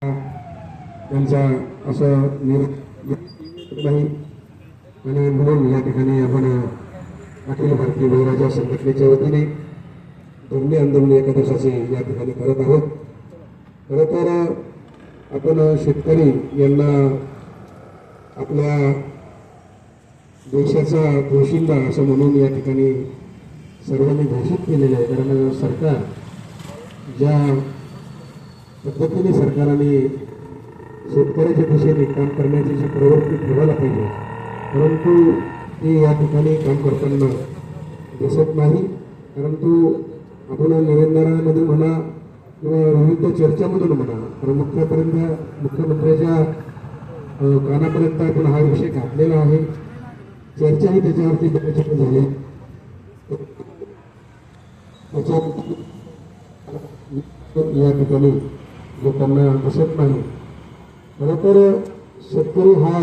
त्यांचा असं नाही आणि म्हणून या ठिकाणी आपण अखिल भारतीय बळीराजा संघटनेच्या वतीने धरणे आंदोलन एका दिवसाचे या ठिकाणी करत आहोत। खरं तर आपण शेतकरी यांना आपल्या देशाचा पोशिंदा असं म्हणून या ठिकाणी सर्वांनी घोषित केलेलं आहे। कारण सरकार ज्या पद्धतीने सरकारने शेतकऱ्याच्या दिशेने काम करण्याची जी प्रवृत्ती ठेवायला पाहिजे, परंतु ते या ठिकाणी काम करताना दिसत नाही। परंतु आपण निवेदनामध्ये म्हणा किंवा विविध चर्चामधून म्हणा तर मुख्यमंत्र्याच्या कानापर्यंत आपण हा विषय घातलेला आहे। चर्चाही त्याच्यावरती बऱ्याच झाली। या ठिकाणी लोकांना दिसत नाही। खरं तर शेतकरी हा